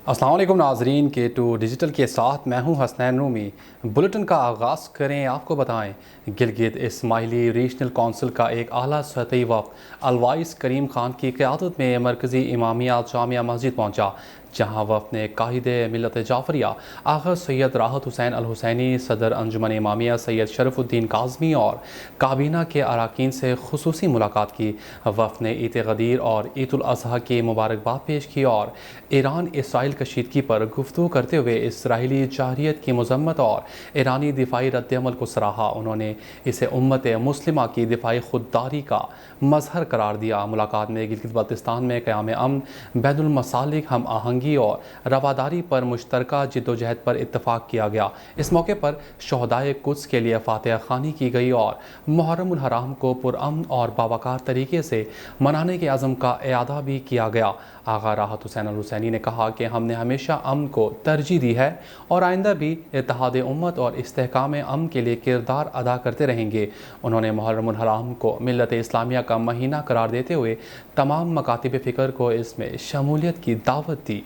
अस्सलाम वालेकुम नाजरीन, K2 डिजिटल के साथ मैं हूं हसनैन रूमी। बुलेटिन का आगाज़ करें। आपको बताएं, गिलगित इस्माइली रीजनल कौंसिल का एक आला सतही वफ़द अलवाइस करीम खान की क़यादत में मरकज़ी इमामिया जामिया मस्जिद पहुंचा, जहां वफ़द ने काहिद मिलत जाफ़रिया आगा सैयद राहत हुसैन अल हुसैनी, सदर अंजुमन इमामिया सैयद शरफुद्दीन काज़मी और काबीना के अरकान से खुसूसी मुलाकात की। वफ़द ने ईद गदीर और ईद उल अज़हा की मुबारकबाद पेश की और ईरान इसराइल कशीदगी पर गुफ्तगू करते हुए इसराइली जारहियत की मजम्मत और ईरानी दिफाई रद्दअमल को सराहा। उन्होंने इसे उम्मत मुस्लिमा की दिफाई खुददारी का मजहर करार दिया। मुलाकात में गिलगित बल्तिस्तान में क़याम अमन, बैनुल मसालिक, हम आहंगी और रवादारी पर मुश्तरका जिद्दोजहद पर इत्तफाक किया गया। इस मौके पर शहदाए कुद्स के लिए फातिहा ख़्वानी की गई और मुहर्रम उल हराम को पुरअमन और बावकार तरीके से मनाने के अज़म का इआदा भी किया गया। आगा राहत हुसैन अल हुसैनी ने कहा कि हमने हमेशा अमन को तरजीह दी है और आइंदा भी इत्तेहाद उम्मत और इस्तेहकाम अमन के लिए किरदार अदा करते रहेंगे। उन्होंने मुहर्रम उल हराम को मिल्लत इस्लामिया का महीना करार देते हुए तमाम मकातिब फ़िक्र को इसमें शमूलियत की दावत दी।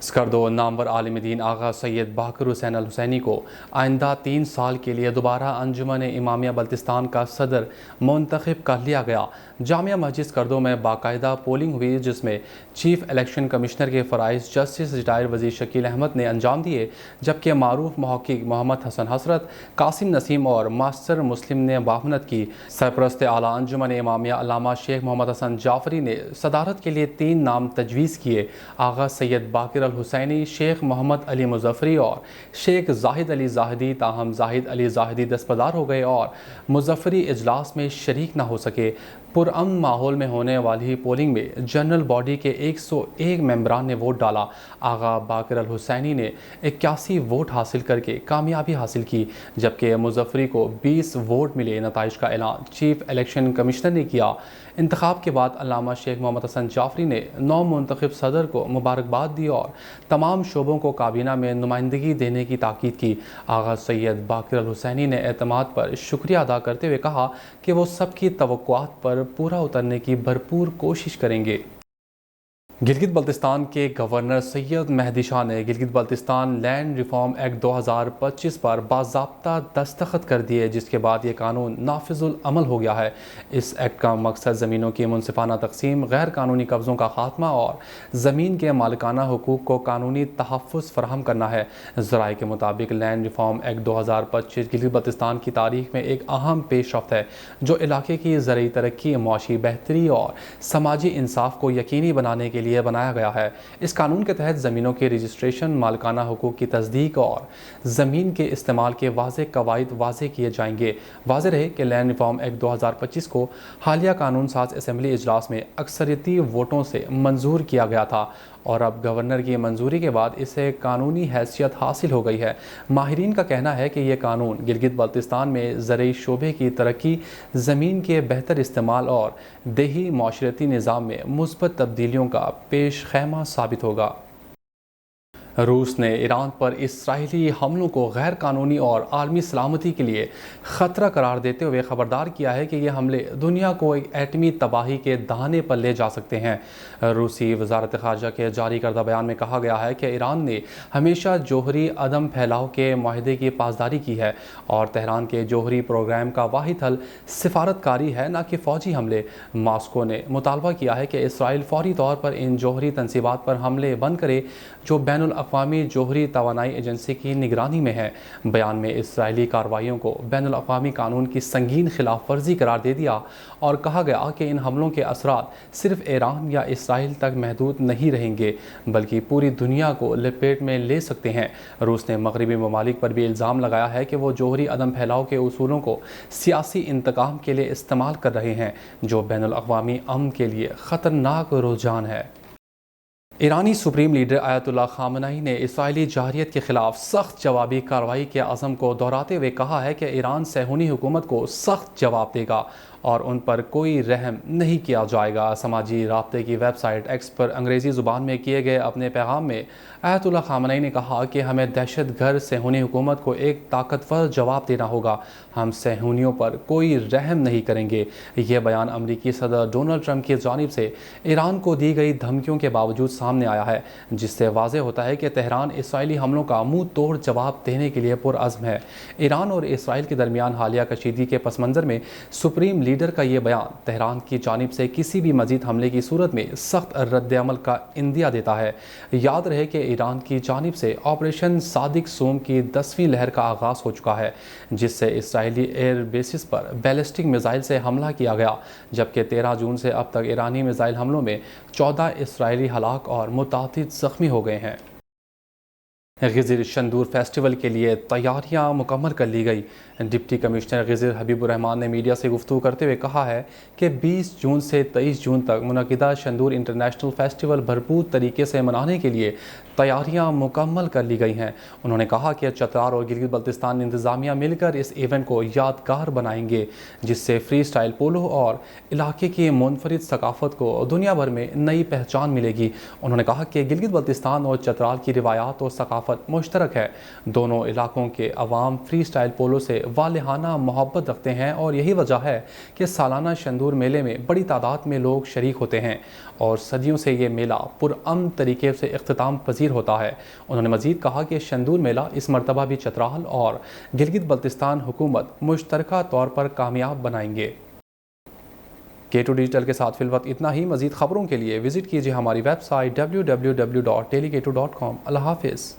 स्कर्दो नामवर आलिम दीन आगा सैयद बाकर हुसैन अल हुसैनी को आइंदा 3 साल के लिए दोबारा अंजुमन इमामिया बल्तिस्तान का सदर मुंतखब कर लिया गया। जामिया मस्जिद स्कर्दो में बाकायदा पोलिंग हुई, जिसमें चीफ इलेक्शन कमिश्नर के फ़राइज़ जस्टिस रिटायर वज़ीर शकील अहमद ने अंजाम दिए, जबकि मारूफ मुहक्किक मोहम्मद हसन हसरत, कासिम नसीम और मास्टर मुस्लिम ने मुआवनत की। सरपरस्त आला अंजुमन इमामिया अल्लामा शेख मोहम्मद हसन जाफरी ने सदारत के लिए 3 नाम तजवीज़ किए। आगा सैयद बाकर हुसैनी, शेख मोहम्मद अली मुज़फ़्फ़री और शेख जाहिद अली ज़ाहिदी। ताहम जाहिद अली ज़ाहिदी दस्तबरदार हो गए और मुज़फ़्फ़री इजलास में शरीक न हो सके। पुरअमन माहौल में होने वाली पोलिंग में जनरल बॉडी के 101 मेंबरान ने वोट डाला। आगा बाकर अल हुसैनी ने 81 वोट हासिल करके कामयाबी हासिल की, जबकि मुज़फ़्फ़री को 20 वोट मिले। नताइज का ऐलान चीफ इलेक्शन कमिश्नर ने किया। इंतखाब के बाद अल्लामा शेख मोहम्मद हसन जाफरी ने नौ मुंतखब सदर को मुबारकबाद दी और तमाम शोबों को काबीना में नुमाइंदगी देने की ताकीद की। आगा सैयद बाकर अल हुसैनी ने एतमाद पर शुक्रिया अदा करते हुए कहा कि वो सबकी तवक्कुआत पर पूरा उतरने की भरपूर कोशिश करेंगे। गिलगित बल्तिस्तान के गवर्नर सैयद मेहदी शाह ने Gilgit Baltistan land reform act 2025 पर बाज़ाब्ता दस्तखत कर दिए, जिसके बाद ये कानून नाफिजुल अमल हो गया है। इस एक्ट का मकसद ज़मीनों की मुनसिफाना तकसीम, गैर कानूनी कब्ज़ों का खात्मा और ज़मीन के मालिकाना हुकूक को कानूनी तहफ़्फ़ुज़ फराहम करना है। ज़राए के मुताबिक land reform act 2025 Gilgit Baltistan की तारीख में एक अहम पेशरफ्त है, जो इलाके की ज़रूरी तरक्की, मुआशी बेहतरी और समाजी इंसाफ को यकीनी बनाने के लिए बनाया गया है। इस कानून के तहत ज़मीनों के रजिस्ट्रेशन, मालिकाना हुकूक की तस्दीक और ज़मीन के इस्तेमाल के वाज़ेह कवायद वाज़ेह किए जाएंगे। वाज़ेह रहे कि लैंड रिफॉर्म एक्ट 2025 को हालिया कानून साज असम्बली इजलास में अक्सरियती वोटों से मंजूर किया गया था और अब गवर्नर की मंजूरी के बाद इसे कानूनी हैसियत हासिल हो गई है। माहिरीन का कहना है कि यह कानून गिलगित बल्तिस्तान में ज़रूरी शोबे की तरक्की, ज़मीन के बेहतर इस्तेमाल और देही माशरती निज़ाम में मुस्बत तब्दीलियों का पेश खैमा साबित होगा। रूस ने ईरान पर इसराइली हमलों को गैर कानूनी और आलमी सलामती के लिए ख़तरा करार देते हुए ख़बरदार किया है कि ये हमले दुनिया को एक एटमी तबाही के दहाने पर ले जा सकते हैं। रूसी वज़ारत ख़ारजा के जारी करदा बयान में कहा गया है कि ईरान ने हमेशा जोहरी अदम फैलाव के माहिदे की पासदारी की है और तेहरान के जोहरी प्रोग्राम का वाहिद हल सिफारतकारी है, न कि फ़ौजी हमले। मास्को ने मुतालबा किया है कि इसराइल फ़ौरी तौर पर इन जोहरी तनसीबात पर हमले बंद करे जो बैनुल अक़वामी जोहरी तवानाई एजेंसी की निगरानी में है। बयान में इसराइली कार्रवाइयों को बैनुल अक़वामी कानून की संगीन खिलाफ वर्जी करार दे दिया और कहा गया कि इन हमलों के असरात सिर्फ ईरान या इसराइल तक महदूद नहीं रहेंगे, बल्कि पूरी दुनिया को लपेट में ले सकते हैं। रूस ने मगरबी ममालिक पर भी इल्ज़ाम लगाया है कि वो जोहरी अदम फैलाव के उसूलों को सियासी इंतकाम के लिए इस्तेमाल कर रहे हैं, जो बैनुल अक़वामी अमन के लिए ख़तरनाक रुझान है। ईरानी सुप्रीम लीडर आयतुल्लाह ख़ामेनी ने इसराइली जारहियत के ख़िलाफ़ सख्त जवाबी कार्रवाई के अज़म को दोहराते हुए कहा है कि ईरान सहूनी हुकूमत को सख्त जवाब देगा اور ان پر کوئی رحم نہیں کیا جائے گا۔ سماجی رابطے کی ویب سائٹ ایکس پر انگریزی زبان میں کیے گئے اپنے پیغام میں آیت اللہ خامنئی نے کہا کہ ہمیں دہشت گرد صہیونی حکومت کو ایک طاقتور جواب دینا ہوگا، ہم صہیونیوں پر کوئی رحم نہیں کریں گے۔ یہ بیان امریکی صدر ڈونلڈ ٹرمپ کی جانب سے ایران کو دی گئی دھمکیوں کے باوجود سامنے آیا ہے، جس سے واضح ہوتا ہے کہ تہران اسرائیلی حملوں کا منہ توڑ جواب دینے کے لیے پرعزم ہے۔ ایران اور اسرائیل کے درمیان حالیہ کشیدگی کے پس منظر میں سپریم لیڈر کا یہ بیان تہران کی جانب سے کسی بھی مزید حملے کی صورت میں سخت رد عمل کا عندیہ دیتا ہے۔ یاد رہے کہ ایران کی جانب سے آپریشن صادق سوم کی 10ویں لہر کا آغاز ہو چکا ہے، جس سے اسرائیلی ایئر بیسز پر بیلسٹک میزائل سے حملہ کیا گیا، جبکہ 13 جون سے اب تک ایرانی میزائل حملوں میں 14 اسرائیلی ہلاک اور متعدد زخمی ہو گئے ہیں۔ غزیر شندور فیسٹیول کے لیے تیاریاں مکمل کر لی گئی۔ ڈپٹی کمشنر غزیر حبیب الرحمان نے میڈیا سے گفتگو کرتے ہوئے کہا ہے کہ 20 جون سے 23 جون تک منعقدہ شندور انٹرنیشنل فیسٹیول بھرپور طریقے سے منانے کے لیے تیاریاں مکمل کر لی گئی ہیں۔ انہوں نے کہا کہ چترال اور گلگت بلتستان انتظامیہ مل کر اس ایونٹ کو یادگار بنائیں گے، جس سے فری سٹائل پولو اور علاقے کی منفرد ثقافت کو دنیا بھر میں نئی پہچان ملے گی۔ انہوں نے کہا کہ گلگت بلتستان اور چترال کی روایات اور ثقافت مشترک ہے۔ دونوں علاقوں کے عوام فری سٹائل پولو سے والہانہ محبت رکھتے ہیں اور یہی وجہ ہے کہ سالانہ شندور میلے میں بڑی تعداد میں لوگ شریک ہوتے ہیں اور صدیوں سے یہ میلہ پرامن طریقے سے اختتام پذیر ہوتا ہے۔ انہوں نے مزید کہا کہ شندور میلہ اس مرتبہ بھی چترال اور گلگت بلتستان حکومت مشترکہ طور پر کامیاب بنائیں گے۔ K2 ڈیجیٹل کے ساتھ فی الوقت اتنا ہی۔ مزید خبروں کے لیے وزٹ کیجیے ہماری ویب سائٹ www.dailyk2.com۔ اللہ حافظ۔